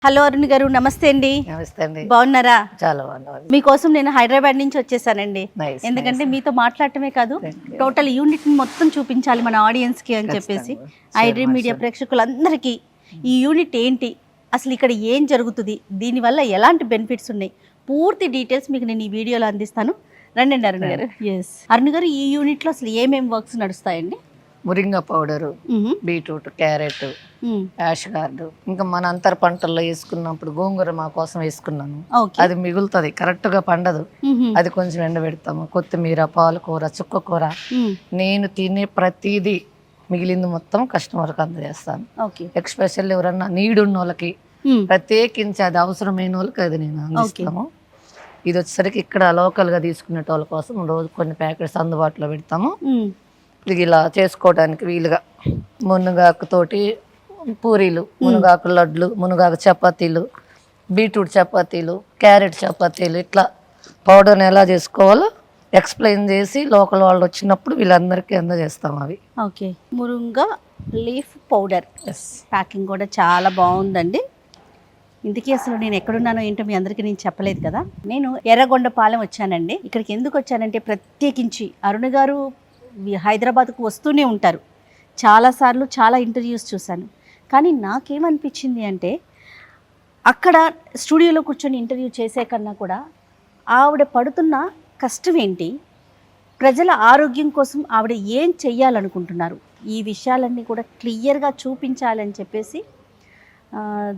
Hello Arun గారు, నమస్తే అండి. నమస్తే అండి. బాగున్నారా? చాలా బాగున్నాను. మీకోసం నేను హైదరాబాద్ నుంచి వచ్చేసానండి. ఎందుకంటే మీతో మాట్లాడటమే కాదు, టోటల్ యూనిట్ మొత్తం చూపించాలి మన ఆడియన్స్ కి అని చెప్పేసి ఐడ్రీమ్ మీడియా ప్రేక్షకులందరికీ ఈ యూనిట్ ఏంటి, అసలు ఇక్కడ ఏం జరుగుతుంది, దీనివల్ల ఎలాంటి బెనిఫిట్స్ ఉన్నాయి, పూర్తి డీటెయిల్స్ మీకు నేను ఈ వీడియోలో అందిస్తాను. రండి అరుణ్ గారు. ఎస్ అరుణ్ గారు, ఈ యూనిట్లో అసలు ఏమేమి వర్క్స్ నడుస్తాయండి? మురింగ powder, beetroot, carrot, ash gourd, ఇంకా మన అంతర పంటల్లో వేసుకున్నప్పుడు గోంగూర మా కోసం వేసుకున్నాను. అది మిగులుతుంది, కరెక్ట్ గా పండదు, అది కొంచెం ఎండబెడతాము. కొత్తిమీర, పాలకూర, చుక్కకూర, నేను తినే ప్రతిదీ మిగిలింది మొత్తం కస్టమర్కి అందజేస్తాను. ఎక్స్పెషల్ ఎవరన్నా నీడున్న వాళ్ళకి, ప్రత్యేకించి అది అవసరమైన వాళ్ళకి అది నేను అందిస్తాము. ఇది వచ్చేసరికి ఇక్కడ లోకల్ గా తీసుకునే వాళ్ళ కోసం రోజు కొన్ని ప్యాకెట్స్ అందుబాటులో పెడతాము. ఇది ఇలా చేసుకోవడానికి వీలుగా మునగాకు తోటి పూరీలు, మునగాకు లడ్లు, మునగాకు చపాతీలు, బీట్రూట్ చపాతీలు, క్యారెట్ చపాతీలు, ఇట్లా పౌడర్ని ఎలా చేసుకోవాలో ఎక్స్ప్లెయిన్ చేసి లోకల్ వాళ్ళు వచ్చినప్పుడు వీళ్ళందరికీ అందజేస్తాం అవి. ఓకే, మురుంగా లీఫ్ పౌడర్ ప్యాకింగ్ కూడా చాలా బాగుందండి. ఇంతకీ అసలు నేను ఎక్కడున్నానో ఏంటో మీ అందరికీ నేను చెప్పలేదు కదా. నేను ఎర్రగొండపాలెం వచ్చానండి. ఇక్కడికి ఎందుకు వచ్చానంటే, ప్రత్యేకించి అరుణ్ గారు హైదరాబాద్కు వస్తూనే ఉంటారు. చాలాసార్లు చాలా ఇంటర్వ్యూస్ చూశాను. కానీ నాకేమనిపించింది అంటే, అక్కడ స్టూడియోలో కూర్చొని ఇంటర్వ్యూ చేసే కన్నా కూడా ఆవిడ పడుతున్న కష్టం ఏంటి, ప్రజల ఆరోగ్యం కోసం ఆవిడ ఏం చెయ్యాలనుకుంటున్నారు, ఈ విషయాలన్నీ కూడా క్లియర్గా చూపించాలని చెప్పేసి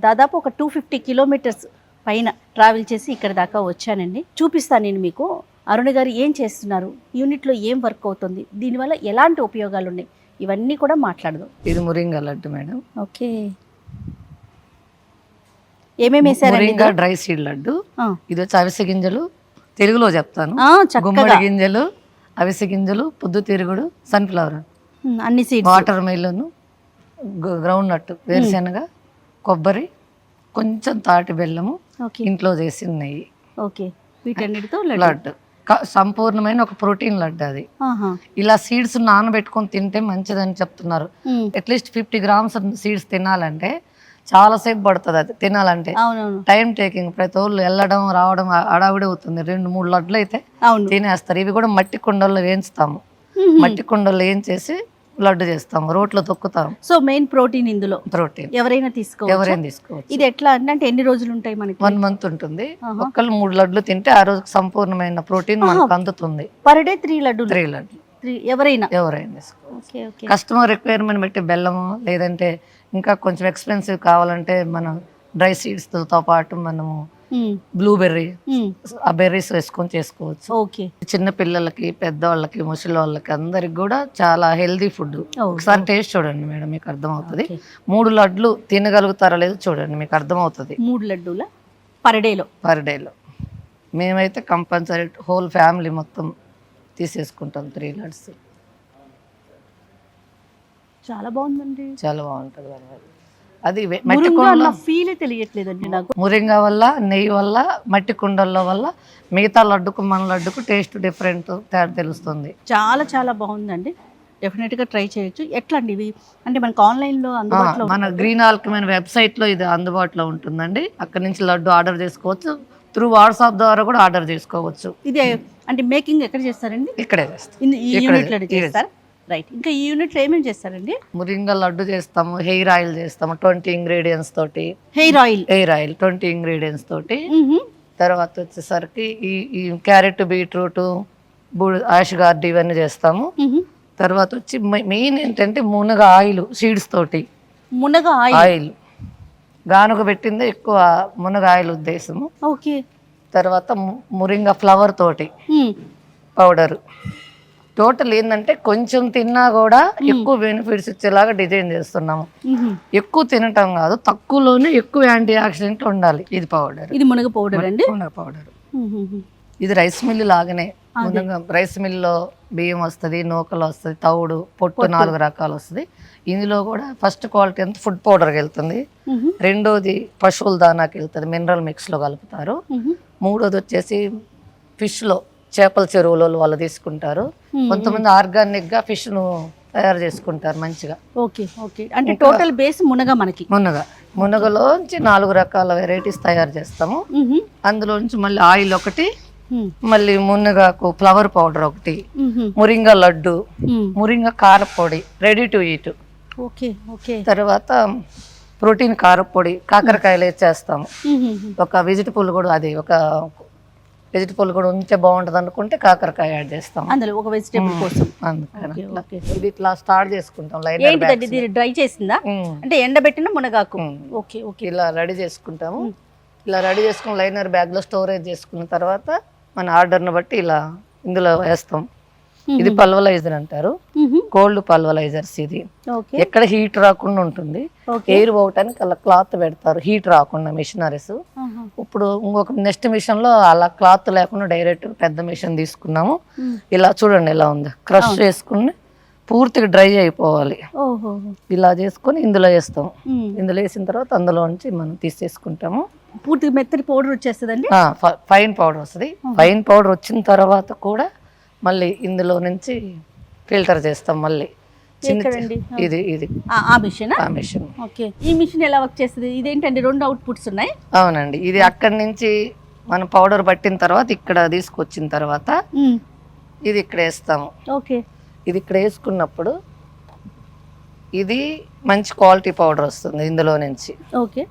దాదాపు ఒక 250 కిలోమీటర్స్ పైన ట్రావెల్ చేసి ఇక్కడ దాకా వచ్చానండి. చూపిస్తాను నేను మీకు అరుణ్ గారు ఏం చేస్తున్నారు, యూనిట్లో ఏం వర్క్ అవుతుంది, దీనివల్ల ఎలాంటి ఉపయోగాలు ఉన్నాయి, ఇవన్నీ కూడా మాట్లాడదాం. ఇది మురింగా లడ్డు మేడం. ఓకే, ఏమేమి వేసారు? Dry seed laddu. ఇది వచ్చి అవిసె గింజలు, తెలుగులో చెప్తాను, గుమ్మడి గింజలు, అవిసె గింజలు, పొద్దుతిరుగుడు, సన్ఫ్లవర్, అన్ని seeds, watermelon, groundnut, వేరుశెనగ, కొబ్బరి, కొంచెం తాటి బెల్లము, ఇంట్లో చేసి నెయ్యి. ఓకే, వీటన్నిటితో లడ్డు సంపూర్ణమైన ఒక ప్రోటీన్ లడ్డు. అది ఇలా సీడ్స్ నానబెట్టుకొని తింటే మంచిదని చెప్తున్నారు. అట్లీస్ట్ 50 గ్రామ్స్ సీడ్స్ తినాలంటే చాలా సేపు పడుతుంది. అది తినాలంటే టైం టేకింగ్, ప్రతి వాళ్ళు వెళ్ళడం రావడం అడావిడి అవుతుంది. 2-3 లడ్లు అయితే తినేస్తారు. ఇవి కూడా మట్టి కుండల్లో వేయించుతాము. మట్టి కుండల్లో వేయించేసి లడ్డు చేస్తాము, రోట్లో తొక్కుతాము. సో మెయిన్ ప్రోటీన్ ఇందులో. ప్రోటీన్ ఎవరైనా తీసుకోవచ్చు. ఇది ఎట్లా అంటే ఎన్ని రోజులు ఉంటాయి మనకి? 1 మంత్ ఉంటుంది. ఒక్కళ్ళు 3 లడ్లు తింటే ఆ రోజు సంపూర్ణమైన ప్రోటీన్ మనకు అందుతుంది. పర్ డే 3 లడ్డు ఎవరైనా తీసుకోవచ్చు. కస్టమర్ రిక్వైర్మెంట్ బట్టి బెల్లము, లేదంటే ఇంకా కొంచెం ఎక్స్పెన్సివ్ కావాలంటే మనం డ్రై సీడ్స్ తో పాటు మనము బ్లూబెర్రీ, ఆ బెర్రీస్ వేసుకొని చేసుకోవచ్చు. ఓకే, చిన్న పిల్లలకి, పెద్దవాళ్ళకి, ముసలి వాళ్ళకి అందరికి కూడా చాలా హెల్దీ ఫుడ్. ఒకసారి టేస్ట్ చూడండి మేడం, మీకు అర్థమవుతుంది. 3 లడ్లు తినగలుగుతారా లేదు చూడండి, మీకు అర్థమవుతుంది. 3 లడ్డూల పర్ డేలో మేమైతే కంపల్సరీ హోల్ ఫ్యామిలీ మొత్తం తీసేసుకుంటాం 3 లడ్స్. చాలా బాగుందండి, చాలా బాగుంటుంది. అది ఫీల్ తెలియట్లేదండి నాకు. మురింగా వల్ల, నెయ్యి వల్ల, మట్టి కుండల్లో వల్ల మిగతా లడ్డుకు మన లడ్డుకు టేస్ట్ డిఫరెంట్ తేడా తెలుస్తుంది. చాలా చాలా బాగుందండి, డెఫినెట్ గా ట్రై చేయొచ్చు. ఎట్లా అండి ఇవి అంటే మనకు ఆన్లైన్ లో అందుబాటులో? మన గ్రీన్ ఆల్కమైన వెబ్సైట్ లో ఇది అందుబాటులో ఉంటుందండి. అక్కడ నుంచి లడ్డు ఆర్డర్ చేసుకోవచ్చు. త్రూ వాట్సాప్ ద్వారా కూడా ఆర్డర్ చేసుకోవచ్చు. ఇది అంటే మేకింగ్ ఎక్కడ చేస్తారండి? ఇక్కడే చేస్తాం. రైట్, ఇంకా ఈ యూనిట్లో ఏమేమి చేస్తారండి? మురింగా లడ్డు చేస్తాము, హెయిర్ ఆయిల్ చేస్తాము 20 ఇంగ్రీడియంట్స్ తోటి. హెయిర్ ఆయిల్ 20 ఇంగ్రీడియంట్స్ తోటి. తర్వాత వచ్చేసరికి ఈ క్యారెట్, బీట్రూట్, యాష్ గార్డ్ ఇవన్నీ చేస్తాము. తర్వాత వచ్చి మెయిన్ ఏంటంటే మునగ ఆయిల్ సీడ్స్ తోటి. మునగ ఆయిల్ గానుగ పెట్టిందే ఎక్కువ మునగ ఆయిల్ ఉద్దేశము. ఓకే, తర్వాత మురింగా ఫ్లవర్ తోటి పౌడర్ టోటల్ ఏంటంటే కొంచెం తిన్నా కూడా ఎక్కువ బెనిఫిట్స్ ఇచ్చేలాగా డిజైన్ చేస్తున్నాము. ఎక్కువ తినటం కాదు, తక్కువలోనే ఎక్కువ యాంటీ ఆక్సిడెంట్ ఉండాలి. ఇది పౌడర్, ఇది మునగ పౌడర్ అండి. మునగ పౌడర్. ఇది రైస్ మిల్ లాగానే, రైస్ మిల్లో బియ్యం వస్తుంది, నూకలు వస్తుంది, తౌడు, పొట్టు 4 రకాలు వస్తుంది. ఇందులో కూడా ఫస్ట్ క్వాలిటీ అంతా ఫుడ్ పౌడర్కి వెళ్తుంది, రెండోది పశువుల దానాకి వెళ్తుంది, మినరల్ మిక్స్లో కలుపుతారు, మూడోది వచ్చేసి ఫిష్లో చేపల చెరువులో వాళ్ళు తీసుకుంటారు. కొంతమంది ఆర్గానిక్గా ఫిష్ను తయారు చేసుకుంటారు మంచిగా. ఓకే ఓకే, అంటే టోటల్ బేస్ మునగ. మనకి మునగలోంచి 4 రకాల వెరైటీస్ తయారు చేస్తాము. అందులోంచి మళ్ళీ ఆయిల్ ఒకటి, మళ్ళీ మునగాకు ఫ్లవర్ పౌడర్ ఒకటి, మురింగా లడ్డు, మురింగా కారపొడి ready to eat. Okay okay. తర్వాత ప్రోటీన్ కారపొడి, కాకరకాయలు వేసేస్తాము. ఒక వెజిటబుల్ కూడా, అది ఒక వెజిటబుల్ కూడా ఉంటే బాగుంటది అనుకుంటే కాకరకాయ యాడ్ చేస్తాం అందులో, ఒక వెజిటబుల్ కోసం. ఇది ఇట్లా స్టార్ట్ చేసుకుంటాం. డ్రై చేసిందా అంటే ఎండబెట్టిన మునగాకు? Okay okay. ఇలా రెడీ చేసుకుంటాము. ఇలా రెడీ చేసుకుని లైనర్ బ్యాగ్ లో స్టోరేజ్ చేసుకున్న తర్వాత మన ఆర్డర్ను బట్టి ఇలా ఇందులో వేస్తాం. ఇది పల్వలైజర్ అంటారు, కోల్డ్ పల్వలైజర్స్. ఇది ఎక్కడ హీట్ రాకుండా ఉంటుంది, ఎయిర్ పోవటానికి అలా క్లాత్ పెడతారు, హీట్ రాకుండా మిషనరీస్. ఇప్పుడు ఇంకొక నెక్స్ట్ మిషన్ లో అలా క్లాత్ లేకుండా డైరెక్ట్ పెద్ద మిషన్ తీసుకున్నాము. ఇలా చూడండి ఎలా ఉంది, క్రష్ చేసుకుని పూర్తిగా డ్రై అయిపోవాలి. ఇలా చేసుకుని ఇందులో వేస్తాం. ఇందులో వేసిన తర్వాత అందులో నుంచి మనం తీసేసుకుంటాము. పూర్తిగా మెత్తటి పౌడర్ వచ్చేస్తుందండి, ఫైన్ పౌడర్ వస్తుంది. ఫైన్ పౌడర్ వచ్చిన తర్వాత కూడా మళ్ళీ ఇందులో నుంచి ఫిల్టర్ చేస్తాం మళ్ళీ. ఇది ఇది ఆ మిషన్. ఓకే, ఈ మిషన్ ఎలా వర్క్ చేస్తుంది? ఇదేంటండి, 2 అవుట్పుట్స్ ఉన్నాయి? అవునండి. ఇది అక్కడి నుంచి మనం పౌడర్ పట్టిన తర్వాత ఇక్కడ తీసుకొచ్చిన తర్వాత ఇది ఇక్కడ వేస్తాము. ఓకే. ఇది ఇక్కడ వేసుకున్నప్పుడు ఇది మంచి క్వాలిటీ పౌడర్ వస్తుంది ఇందులో నుంచి. ఓకే.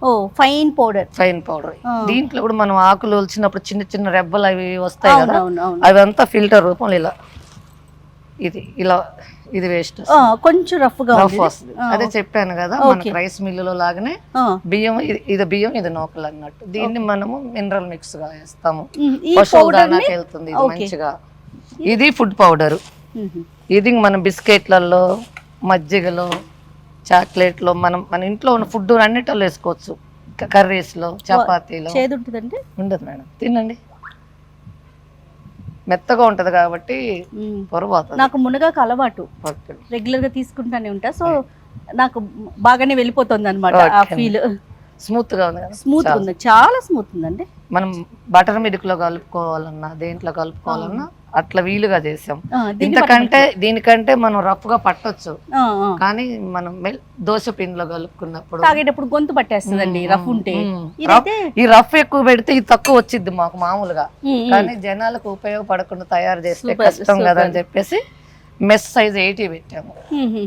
ఓ, ఫైన్ పౌడర్. దీంట్లో కూడా మనం ఆకులు వచ్చినప్పుడు చిన్న చిన్న రెబ్బలు అవి వస్తాయి కదా, అవి అంతా ఫిల్టర్ రూపంలో ఇలా ఇది వేస్ట్ కొంచెం రఫ్ వస్తుంది. అదే చెప్పాను కదా, మనకి రైస్ మిల్లులో లాగానే బియ్యం, ఇది బియ్యం, ఇది నూకలు అన్నట్టు. దీన్ని మనము మినరల్ మిక్స్ గా వేస్తాము, పశువుల దానాకి వెళ్తుంది ఇది మంచిగా. ఇది ఫుడ్ పౌడర్. ఇది మనం బిస్కెట్లలో, మజ్జిగలో, చాక్లెట్లో, మన ఇంట్లో ఉన్న ఫుడ్ అన్నిటిలో వేసుకోవచ్చు. కర్రీస్లో, చపాతీలో. ఉండదు మేడం, తినండి, మెత్తగా ఉంటది కాబట్టి పొరపాటు. నాకు మునగాకు అలవాటు, రెగ్యులర్ గా తీసుకుంటానే ఉంటా, సో నాకు బాగానే వెళ్ళిపోతుంది అనమాట ఆ ఫీల్. స్మూత్ గా ఉంది, చాలా స్మూత్ ఉందండి. మనం బటర్ మిల్క్ లో కలుపుకోవాలన్నా, దేంట్లో కలుపుకోవాలన్నా అట్లా వీలుగా చేసాం. దీనికంటే మనం రఫ్ గా పట్టొచ్చు, కానీ మనం దోశ పిండిలో కలుపుకున్నప్పుడు తాగేటప్పుడు గొంతు పట్టేస్తుందండి రఫ్ ఉంటే. ఈ రఫ్ ఎక్కువ పెడితే ఇది తక్కువ వచ్చింది మాకు మామూలుగా, కానీ జనాలకు ఉపయోగపడకుండా తయారు చేస్తే కష్టం కదా అని చెప్పేసి మెస్ సైజ్ 80 పెట్టాము.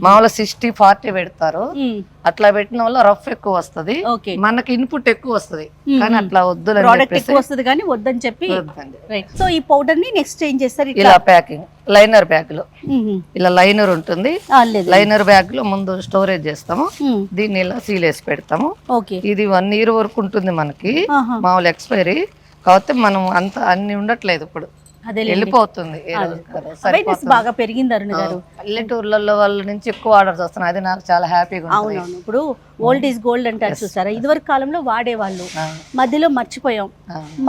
మామూలుగా 60-40 పెడతారు, అట్లా పెట్టిన వల్ల రఫ్ ఎక్కువ వస్తుంది, మనకి ఇన్పుట్ ఎక్కువ వస్తుంది. కానీ అట్లా వద్దని చెప్పి సో ఈ పౌడర్ ని నెక్స్ట్ ఏం చేస్తారు? ఇలా ప్యాకింగ్, లైనర్ బ్యాగ్ లో ఇలా లైనర్ ఉంటుంది, లైనర్ బ్యాగ్ లో ముందు స్టోరేజ్ చేస్తాము. దీన్ని ఇలా సీల్ వేసి పెడతాము. ఇది 1 year వరకు ఉంటుంది మనకి మామూలు ఎక్స్పైరీ. కాకపోతే మనం అంత అన్ని ఉండట్లేదు, ఇప్పుడు వెళ్ళిపోతుంది. బాగా పెరిగింది అరుణ్ గారు. పల్లెటూర్లలో వాళ్ళ నుంచి ఎక్కువ ఆర్డర్స్ వస్తున్నాయి, అది నాకు చాలా హ్యాపీగా ఉంది. అవునవును, ఇప్పుడు ఓల్డ్ ఈజ్ గోల్డ్ అంటారు చూసారా, ఇదివరకు కాలంలో వాడేవాళ్ళు, మధ్యలో మర్చిపోయాం.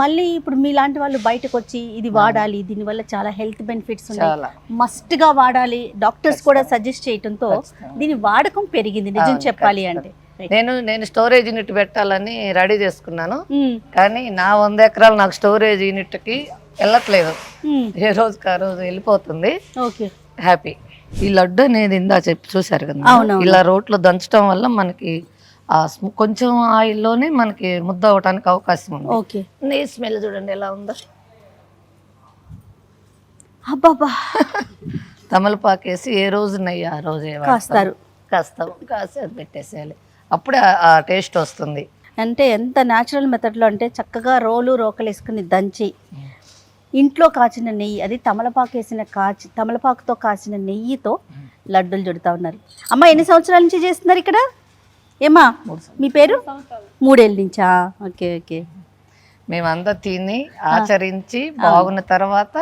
మళ్ళీ ఇప్పుడు మీలాంటి వాళ్ళు బయటకు వచ్చి ఇది వాడాలి, దీని వల్ల చాలా హెల్త్ బెనిఫిట్స్ ఉన్నాయి, మస్ట్ గా వాడాలి, డాక్టర్స్ కూడా సజెస్ట్ చేయడంతో దీని వాడకం పెరిగింది నిజం చెప్పాలి అంటే. నేను స్టోరేజ్ యూనిట్ పెట్టాలని రెడీ చేసుకున్నాను, కానీ నా 100 ఎకరాలు నాకు స్టోరేజ్ యూనిట్ కి వెళ్ళట్లేదు, ఏ రోజుకి ఆ రోజు వెళ్ళిపోతుంది. హ్యాపీ. ఈ లడ్డు అనేది ఇందా చెప్పి చూసారు కదా, ఇలా రోట్లో దంచడం వల్ల మనకి కొంచెం ఆయిల్లోనే మనకి ముద్ద అవటానికి అవకాశం ఉంది. నెయ్యి స్మెల్ చూడండి ఎలా ఉందో. అబ్బాబా, తమలపాకేసి ఏ రోజు నెయ్యి ఆ రోజే కాస్తాము, కాసి అది పెట్టేసేయాలి, అప్పుడే ఆ టేస్ట్ వస్తుంది. అంటే ఎంత న్యాచురల్ మెథడ్లో అంటే చక్కగా రోకలు వేసుకుని దంచి ఇంట్లో కాచిన నెయ్యి, అది తమలపాకుతో కాచిన నెయ్యితో లడ్డూలు చుడుతూ ఉన్నారు. అమ్మ, ఎన్ని సంవత్సరాల నుంచి చేస్తున్నారు ఇక్కడ? ఏమా మీ పేరు? 3 ఏళ్ళ నుంచా? Okay okay. మేమంతా తిని ఆచరించి బాగున్న తర్వాత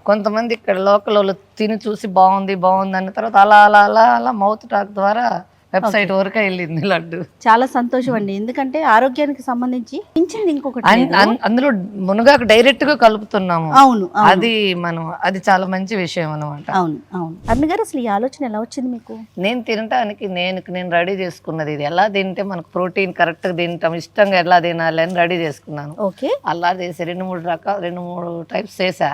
కొంతమంది ఇక్కడ లోకల్ వాళ్ళు తిని చూసి బాగుంది అన్న తర్వాత అలా అలా అలా అలా మౌత్ టాక్ ద్వారా వెబ్సైట్ వరకే వెళ్ళింది లడ్డు. చాలా సంతోషం అండి, ఎందుకంటే ఆరోగ్యానికి సంబంధించి మించింది ఇంకొకటి అందులో మునగాకు డైరెక్ట్ గా కలుపుతున్నాము. అవును అది చాలా మంచి విషయం అనమాట. అవును అవును. అరుణ గారు అసలు ఈ ఆలోచన ఎలా వచ్చింది మీకు? నేను తినటానికి నేను రెడీ చేసుకున్నది. ఇది ఎలా తింటే మనకు ప్రోటీన్ కరెక్ట్ గా తింటాం, ఇష్టంగా ఎలా తినాలి అని రెడీ చేసుకున్నాను. ఓకే. అలా చేసి 2-3 టైప్స్ చేసా.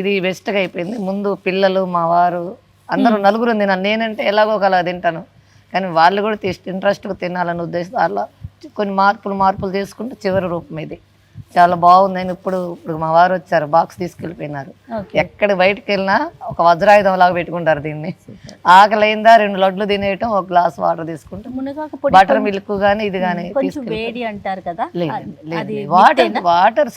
ఇది బెస్ట్ గా అయిపోయింది. ముందు పిల్లలు, మా వారు అందరూ నలుగురు తినాలి. నేనంటే ఎలాగో ఒకలా తింటాను, కానీ వాళ్ళు కూడా ఇంట్రెస్ట్గా తినాలని ఉద్దేశం అలా కొన్ని మార్పులు చేసుకుంటే చివరి రూపం ఇది. చాలా బాగుంది. నేను ఇప్పుడు మా వారు వచ్చారు, బాక్స్ తీసుకెళ్ళిపోయినారు. ఎక్కడ బయటకు వెళ్ళినా ఒక వజ్రాయుధం లాగా పెట్టుకుంటారు దీన్ని. ఆకలైందా 2 లడ్లు తినేయటం, 1 గ్లాస్ వాటర్ తీసుకుంటాం. బటర్ మిల్క్ కానీ ఇది కానీ వేడి అంటారు కదా, వాటర్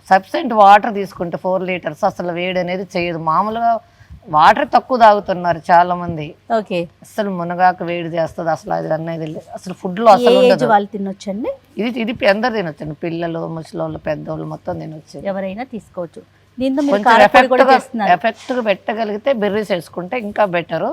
సఫిషియెంట్ వాటర్ తీసుకుంటే 4 లీటర్స్ అసలు వేడి అనేది చేయదు. మామూలుగా వాటర్ తక్కువ తాగుతున్నారు చాలా మంది. ఓకే. అసలు మునగాకు వేడి చేస్తుంది అసలు, అది అనేది అసలు ఫుడ్ లో అసలు వాళ్ళు తినొచ్చండి. ఇది అందరు తినొచ్చండి, పిల్లలు, ముసలోళ్ళు, పెద్దోళ్ళు మొత్తం తినొచ్చు, ఎవరైనా తీసుకోవచ్చు. ఎఫెక్ట్ గా పెట్టగలిగితే బెర్రీస్ వేసుకుంటే ఇంకా బెటరు.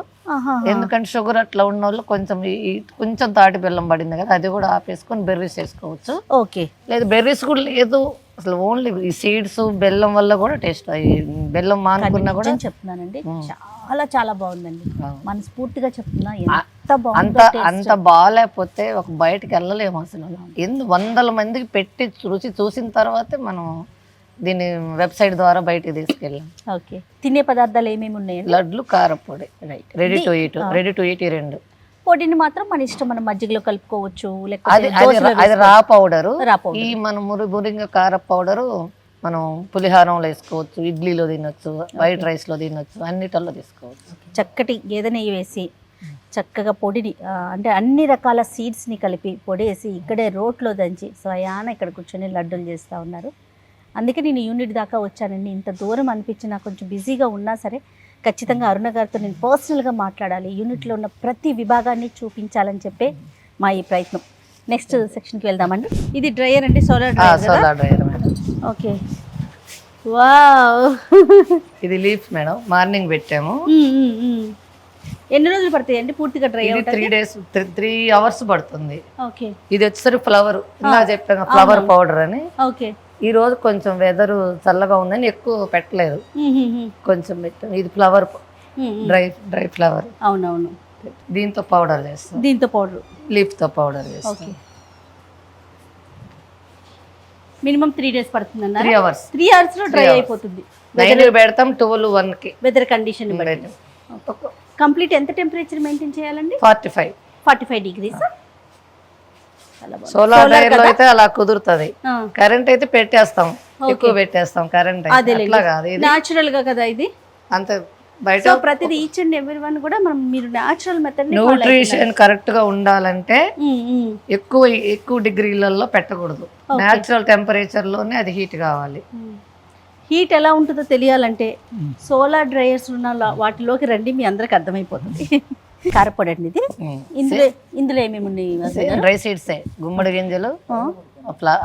ఎందుకంటే షుగర్ అట్లా ఉన్న వాళ్ళు కొంచెం తాటి బెల్లం పడింది కదా, అది కూడా ఆపేసుకొని బెర్రీస్ వేసుకోవచ్చు. ఓకే. లేదు బెర్రీస్ కూడా లేదు అసలు, ఓన్లీ ఈ సీడ్స్ బెల్లం వల్ల కూడా టేస్ట్, బెల్లం మానుకున్నా కూడా చెప్తున్నానండి. చాలా బాగుందండి, మనస్ఫూర్తిగా చెప్తున్నా. అంత బాగాలేకపోతే ఒక బయటకు వెళ్ళలేము అసలు. 100 మందికి పెట్టి రుచి చూసిన తర్వాతే మనం దీన్ని వెబ్సైట్ ద్వారా బయటకు తీసుకెళ్ళాం. ఓకే. తినే పదార్థాలు ఏమేమి ఉన్నాయండి? లడ్లు, కారపొడి, రెడీ టు ఈట్ ఈ 2. పొడిని మాత్రం మన ఇష్టం, మనం మజ్జిగలో కలుపుకోవచ్చు. అది రా పౌడరు. ఈ మన మురింగ కార పౌడరు మనం పులిహారంలో వేసుకోవచ్చు, ఇడ్లీలో తినొచ్చు, వైట్ రైస్ లో తినొచ్చు, అన్నిటిలో తీసుకోవచ్చు. చక్కటి గేదె నెయ్యి వేసి చక్కగా పొడిని అంటే అన్ని రకాల సీడ్స్ని కలిపి పొడి వేసి ఇక్కడే రోట్లో దంచి స్వయాన ఇక్కడ కూర్చొని లడ్డూలు చేస్తూ ఉన్నారు. అందుకే నేను యూనిట్ దాకా వచ్చానండి. ఇంత దూరం అనిపించి నాకు కొంచెం బిజీగా ఉన్నా సరే ఖచ్చితంగా అరుణ గారితో నేను పర్సనల్గా మాట్లాడాలి, యూనిట్లో ఉన్న ప్రతి విభాగాన్ని చూపించాలని చెప్పే మా ఈ ప్రయత్నం. నెక్స్ట్ సెక్షన్కి వెళ్దామండి. ఇది డ్రైయర్ అండి, సోలార్ డ్రైయర్. ఓకే. వావ్. ఇది లీఫ్ మేడం, మార్నింగ్ పెట్టాము. ఎన్ని రోజులు పడుతాయి అండి పూర్తిగా డ్రై అవుట్? 3 days 3 hours పడుతుంది. ఓకే. ఇది వచ్చేసరికి ఫ్లవర్, ఇలా చెప్పాను ఫ్లవర్ పౌడర్ అని. ఓకే. ఈ రోజు కొంచెం వెదర్ చల్లగా ఉందని ఎక్కువ పెట్టలేదు, కొంచెం పెట్టాం. ఇది ఫ్లవర్, డ్రై ఫ్లవర్. అవునవును. దీంతో పౌడర్ చేస్తాం. దీంతో పౌడర్, లీఫ్ తో పౌడర్ చేస్తాం. మినిమం 3 days పడుతుంది అన్న. 3 hours. 3 hours లో డ్రై అయిపోతుంది. 9 పెడతాం, 12-1 కి వెదర్ కండిషన్ బట్టి. కంప్లీట్ ఎంత టెంపరేచర్ మెయింటైన్ చేయాలండి? 45 degrees. సోలార్ డ్రైయర్ లో అయితే అలా కుదురుతుంది. కరెంట్ అయితే పెట్టేస్తాం, ఎక్కువ పెట్టేస్తాం కరెంట్. అట్లా కాదు, న్యాచురల్ గా కదా ఇది. అంతే బయట ప్రతిదీ ఈచ్ అండ్ ఎవ్రీ వన్ కూడా మీరు న్యాచురల్ మెథడ్ న్యూట్రిషన్ కరెక్ట్ గా ఉండాలంటే ఎక్కువ డిగ్రీలలో పెట్టకూడదు. న్యాచురల్ టెంపరేచర్ లోనే అది హీట్ కావాలి. హీట్ ఎలా ఉంటుందో తెలియాలంటే సోలార్ డ్రైయర్స్ ఉన్న వాటిలోకి రండి, మీ అందరికి అర్థమైపోతుంది. కారపొడి అండి ఇది. ఇందులో ఏమేమి ఉన్నాయి? డ్రై సీడ్స్, గుమ్మడి గింజలు,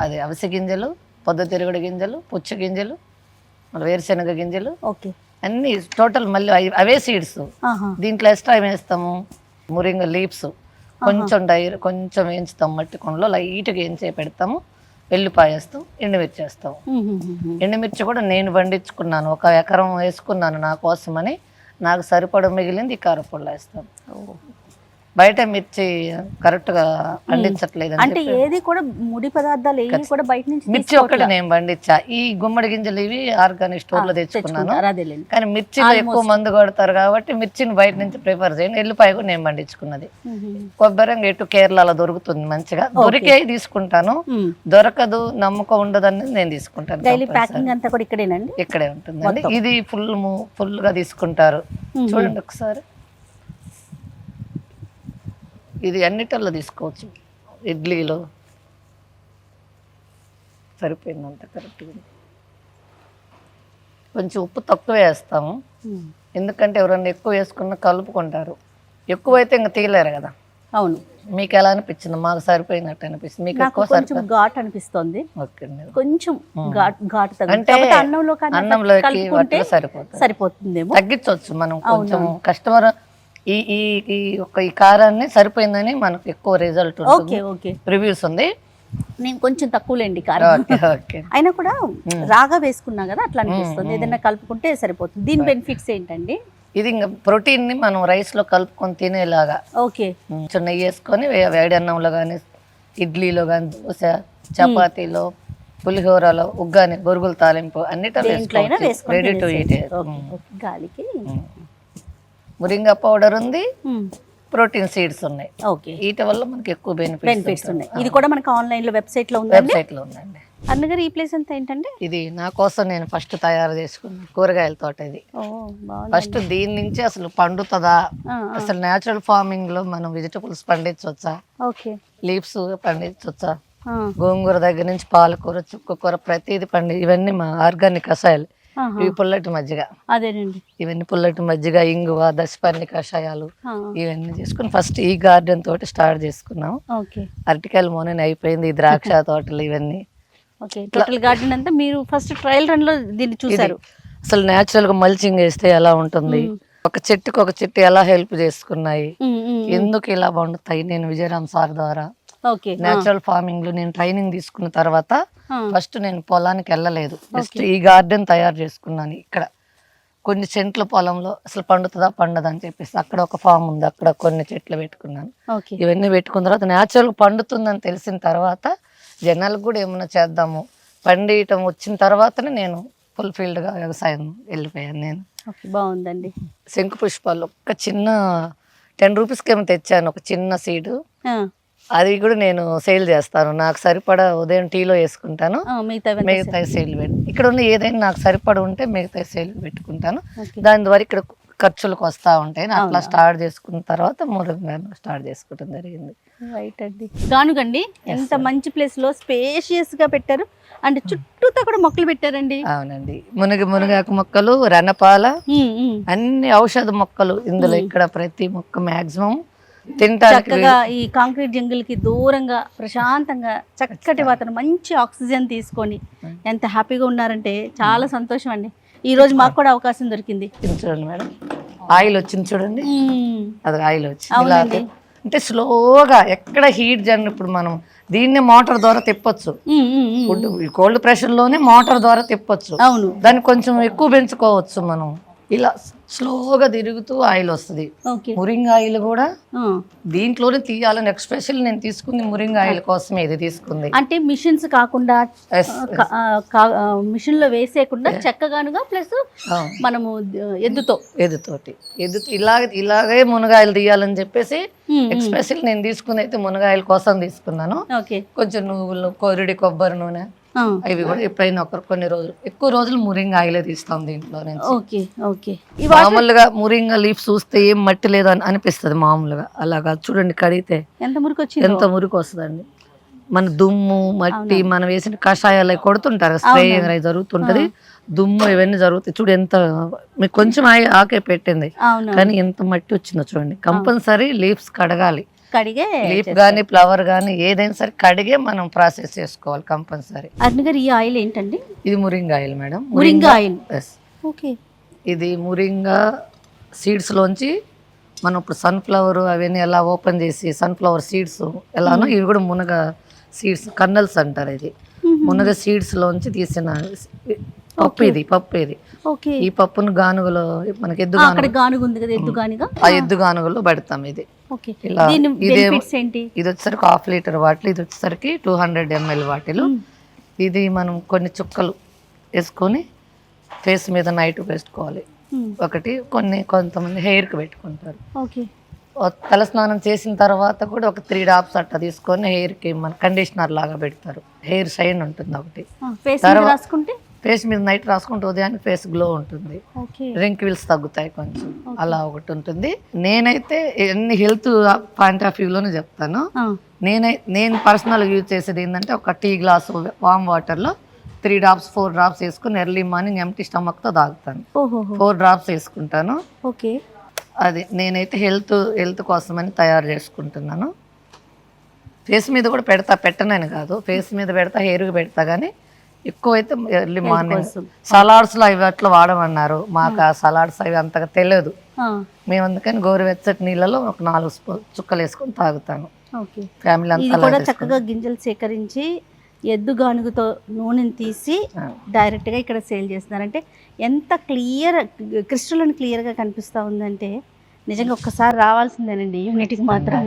అది అవిసె గింజలు, పొద్దుతిరుగుడు గింజలు, పుచ్చ గింజలు, వేరుశెనగ గింజలు, ఓకే, అన్ని టోటల్ మళ్ళీ అవే సీడ్స్. దీంట్లో ఎక్స్ట్రా ఏం వేస్తాము? మురింగ లీవ్స్ కొంచెం వేయించుతాం, మట్టి కొండలో లైట్గా వేయించే పెడతాము. వెల్లిపాయ వేస్తాం, ఎండుమిర్చి వేస్తాం. ఎండుమిర్చి కూడా నేను పండించుకున్నాను, 1 ఎకరం వేసుకున్నాను నా కోసమని. నాకు సరిపడ మిగిలింది ఈ కారపొడిలో వేస్తాం. బయట మిర్చి కరెక్ట్ గా పండించట్లేదు అంటే ఏది కూడా ముడి పదార్థాలు ఏవి కూడా బయట నుంచి. మిర్చి ఒక్కటి నేను పండించా. ఈ గుమ్మడి గింజలు ఇవి ఆర్గానిక్ స్టోర్ లో తెచ్చుకున్నాను, కానీ మిర్చిలో ఎక్కువ మందు కొడతారు కాబట్టి మిర్చిని బయట నుంచి ప్రిఫర్ చేయను. ఎల్లిపాయ కూడా నేను పండించుకున్నది. కొబ్బరి ఎటు కేరళలో దొరుకుతుంది మంచిగా, దొరికే తీసుకుంటాను, దొరకదు నమ్మకం ఉండదని నేను తీసుకుంటాను. ప్యాకింగ్ అంతా కూడా ఇక్కడేనండి, ఇక్కడే ఉంటుందండి. ఇది ఫుల్ గా తీసుకుంటారు. చూడండి ఒకసారి, ఇది అన్నిటిలో తీసుకోవచ్చు. ఇడ్లీలో సరిపోయిందంత కరెక్ట్గా. కొంచెం ఉప్పు తక్కువ వేస్తాము, ఎందుకంటే ఎవరన్నా ఎక్కువ వేసుకున్న కలుపుకుంటారు. ఎక్కువైతే ఇంకా తీయలేరు కదా. అవును, మీకు ఎలా అనిపించింది? మాకు సరిపోయినట్టు అనిపిస్తుంది, మీకు నాకు ఎక్కువ కొంచెం ఘాట్ అనిపిస్తుంది, ఓకే అండి. కొంచెం ఘాటు తగ్గుతుంది. అంటే కాకపోతే అన్నంలో కానీ అన్నంలోకి కలుపుకుంటే వాటిలో సరిపోతుంది, సరిపోతుందేమో. తగ్గించవచ్చు మనం కొంచెం. కస్టమర్ ఈ ఈ ఈ కారాన్ని సరిపోయిందని మనకు ఎక్కువ రిజల్ట్ ఓకే ఓకే, రివ్యూస్ ఉంది. నేను కొంచెం తక్కువలేండి కారం, ఓకే ఓకే. అయినా కూడా రాగా వేసుకున్నా కదా అట్లా అనిపిస్తుంది. ఏదైనా కలుపుకుంటే సరిపోతుంది. దీని బెనిఫిట్స్ ఏంటండి? ఇది ఇంకా ప్రోటీన్ ని మనం రైస్ లో కలుపుకొని తినేలాగా. ఓకే, కొంచెం నెయ్యి వేసుకొని వేడి అన్నంలో కానీ, ఇడ్లీలో కానీ, దోశ, చపాతీలో, పులిహోరలో, ఉగ్గాని, బొరుగుల తాలింపు అన్నిటిలో రెడీ టు ఈట్. గాలికి మురింగా పౌడర్ ఉంది, ప్రోటీన్ సీడ్స్ ఉన్నాయి. ఓకే, వీటి వల్ల మనకి ఎక్కువ బెనిఫిట్స్ ఉన్నాయి. ఇది కూడా మనకి ఆన్లైన్ లో వెబ్సైట్ లో ఉందండి. వెబ్సైట్ లో ఉందండి. అన్నగారు ఈ ప్లేస్ అంతా ఏంటంటే ఇది నా కోసం నేను ఫస్ట్ తయారు చేసుకున్న కూరగాయల తోట. ఇది ఫస్ట్ దీని నుంచి అసలు పండుతుందా, అసలు నేచురల్ ఫార్మింగ్ లో మనం వెజిటబుల్స్ పండించవచ్చా, ఓకే, లీవ్స్ పండించవచ్చా, గోంగూర దగ్గర నుంచి పాలకూర, చుక్కకూర ప్రతిదీ ఇవన్నీ మా ఆర్గానిక్ కషాయాలు. ఇవి పుల్లటి మజ్జిగ, అదేనండి, ఇవన్నీ పుల్లటి మజ్జిగ, ఇంగువ, దశపర్ణి కషాయాలు ఇవన్నీ చేసుకుని ఫస్ట్ ఈ గార్డెన్ తోటి స్టార్ట్ చేసుకున్నాం. అరటికాయలు మొన్న అయిపోయింది, ఈ ద్రాక్ష తోటలు ఇవన్నీ. ఓకే, టోటల్ గార్డెన్ అంతా మీరు ఫస్ట్ ట్రయల్ రన్ లో దీన్ని చూసారు. అసలు నేచురల్ గా మల్చింగ్ వేస్తే ఎలా ఉంటుంది, ఒక చెట్టుకు ఒక చెట్టు ఎలా హెల్ప్ చేసుకున్నాయి, ఎందుకు ఇలా పండుతాయి. నేను విజయరామ్ సార్ ద్వారా నేచురల్ ఫార్మింగ్ లో నేను ట్రైనింగ్ తీసుకున్న తర్వాత ఫస్ట్ నేను పొలానికి వెళ్ళలేదు, జస్ట్ ఈ గార్డెన్ తయారు చేసుకున్నాను. ఇక్కడ కొన్ని సెంట్ల పొలంలో అసలు పండుతుందా పండదా అని చెప్పేసి అక్కడ ఒక ఫామ్ ఉంది, అక్కడ కొన్ని చెట్లు పెట్టుకున్నాను. ఇవన్నీ పెట్టుకున్న తర్వాత నేచురల్ పండుతుందని తెలిసిన తర్వాత జనాలకు కూడా ఏమన్నా చేద్దాము, పండియటం వచ్చిన తర్వాతనే నేను ఫుల్ఫిల్డ్ గా వ్యవసాయం వెళ్ళిపోయాను. నేను బాగుందండి. శంకు పుష్పాలు ఒక చిన్న 10 రూపీస్కి ఏమో తెచ్చాను, ఒక చిన్న సీడు. అది కూడా నేను సేల్ చేస్తాను, నాకు సరిపడా ఉదయం టీలో వేసుకుంటాను, మిగతా సేల్ ఇక్కడ ఉన్న ఏదైనా నాకు సరిపడా ఉంటే మిగతా సేల్ పెట్టుకుంటాను. దాని ద్వారా ఇక్కడ ఖర్చులకు వస్తూ ఉంటాయి. అట్లా స్టార్ట్ చేసుకున్న తర్వాత మురుంగాను స్టార్ట్ చేసుకోవడం జరిగింది. రైట్ అండి. గానుగండి ఎంత మంచి ప్లేస్ లో స్పేషియస్ గా పెట్టారు, అంటే చుట్టూతో కూడా మొక్కలు పెట్టారండి. అవునండి, మునగాకు మొక్కలు, రణపాల, అన్ని ఔషధ మొక్కలు ఇందులో. ఇక్కడ ప్రతి మొక్క మాక్సిమం చక్కగా ఈ కాంక్రీట్ జంగిల్ కి దూరంగా ప్రశాంతంగా చక్కటి వాతావరణం, మంచి ఆక్సిజన్ తీసుకొని ఎంత హ్యాపీగా ఉన్నారంటే చాలా సంతోషం అండి. ఈ రోజు మాకు కూడా అవకాశం దొరికింది. చూడండి మేడం, ఆయిల్ వచ్చింది చూడండి, అది ఆయిల్ వచ్చింది. అంటే స్లోగా ఎక్కడ హీట్ జర్నీ. ఇప్పుడు మనం దీన్ని మోటార్ ద్వారా తిప్పొచ్చు, కోల్డ్ ప్రెషర్ లోనే మోటార్ ద్వారా తిప్పొచ్చు. అవును, దాన్ని కొంచెం ఎక్కువ పెంచుకోవచ్చు మనం. ఇలా స్లోగా తిరుగుతూ ఆయిల్ వస్తుంది. మురింగా ఆయిల్ కూడా దీంట్లోనే తీయాలని ఎక్స్పెషల్ నేను తీసుకుంది మురింగా ఆయిల్ కోసమే. ఇది తీసుకుంది అంటే మిషన్స్ కాకుండా, మిషన్ లో వేసేయకుండా చక్కగానుగా, ప్లస్ మనము ఎద్దుతోటి ఇలాగే మునగాయలు తీయాలని చెప్పేసి ఎక్స్పెషల్ నేను తీసుకుని అయితే మునగాయల కోసం తీసుకున్నాను. కొంచెం నువ్వులు, కొరిడి కొబ్బరి నూనె, ఇవి కూడా ఎప్పుడైనా కొన్ని రోజులు, ఎక్కువ రోజులు మురింగా ఆయిలే తీస్తాం దీంట్లో నుంచి. మామూలుగా మురింగా లీఫ్ చూస్తే ఏం మట్టి లేదు అని అనిపిస్తుంది మామూలుగా. అలాగా చూడండి, కడిగితే ఎంత మురికి వస్తుందండి. మన దుమ్ము, మట్టి, మనం వేసిన కషాయాలు కొడుతుంటారు, స్ప్రేయింగ్ అనేది జరుగుతుంటది, దుమ్ము ఇవన్నీ జరుగుతాయి. చూడు ఎంత, మీకు కొంచెం ఆకే పెట్టింది కానీ ఎంత మట్టి వచ్చిందో చూడండి. కంపల్సరీ లీవ్స్ కడగాలి, లీఫ్ గానీ ఫ్లవర్ గానీ ఏదైనా సరే కడిగే మనం ప్రాసెస్ చేసుకోవాలి కంపల్సరీ. ఈ ఆయిల్ ఏంటండి? ఇది మురింగా ఆయిల్ మేడం. మురింగా ఆయిల్, ఇది మురింగా సీడ్స్ లోంచి మనం ఇప్పుడు సన్ఫ్లవర్ అవన్నీ ఎలా ఓపెన్ చేసి సన్ఫ్లవర్ సీడ్స్ ఎలానో ఇవి కూడా మునగ సీడ్స్, కన్నల్స్ అంటారు. ఇది మునగ సీడ్స్ లోంచి తీసిన పప్పు. ఇది ఈ పప్పును గానుగలో మనకి ఎద్దు గానుగలో పెడతాం. ఇది ఇలా ఇది వచ్చేసరికి 1/2 లీటర్ బాటిల్, ఇది వచ్చేసరికి 200 ml బాటిల్. ఇది మనం కొన్ని చుక్కలు వేసుకొని ఫేస్ మీద నైట్ వేసుకోవాలి. ఒకటి కొంతమంది హెయిర్ కి పెట్టుకుంటారు. తల స్నానం చేసిన తర్వాత కూడా ఒక 3 డ్రాప్స్ అట్లా తీసుకొని హెయిర్ కి మన కండిషనర్ లాగా పెడతారు. హెయిర్ షైన్ ఉంటుంది ఒకటి. ఫేస్ మీద నైట్ రాసుకుంటే ఉదయానికి ఫేస్ గ్లో ఉంటుంది, రింకిల్స్ తగ్గుతాయి కొంచెం, అలా ఒకటి ఉంటుంది. నేనైతే ఎన్ని హెల్త్ పాయింట్ ఆఫ్ వ్యూలోనే చెప్తాను. నేను పర్సనల్ యూజ్ చేసేది ఏంటంటే ఒక టీ గ్లాస్ వామ్ వాటర్ లో 3 డ్రాప్స్ 4 డ్రాప్స్ వేసుకుని ఎర్లీ మార్నింగ్ ఎంటీ స్టమక్ తో తాగుతాను. 4 డ్రాప్స్ వేసుకుంటాను. అది నేనైతే హెల్త్ కోసమని తయారు చేసుకుంటున్నాను. ఫేస్ మీద కూడా పెట్టనని కాదు, ఫేస్ మీద పెడతా, హెయిర్కి పెడతా, కానీ ఎక్కువైతే ఎర్లీ మార్నింగ్ సలాడ్స్లో అవి అట్లా వాడమన్నారు. మాకు ఆ సలాడ్స్ అవి అంతగా తెలియదు. మేము అందుకని గోరువెచ్చటి నీళ్ళలో ఒక 4 చుక్కలు వేసుకొని తాగుతాను. ఓకే, ఫ్యామిలీ ఇది అంతా కూడా చక్కగా గింజలు సేకరించి ఎద్దు గానుగుతో నూనెని తీసి డైరెక్ట్గా ఇక్కడ సేల్ చేస్తున్నారంటే ఎంత క్రిస్టల్ క్లియర్గా కనిపిస్తూ ఉందంటే నిజంగా ఒక్కసారి రావాల్సిందేనండి యూనిట్కి మాత్రం.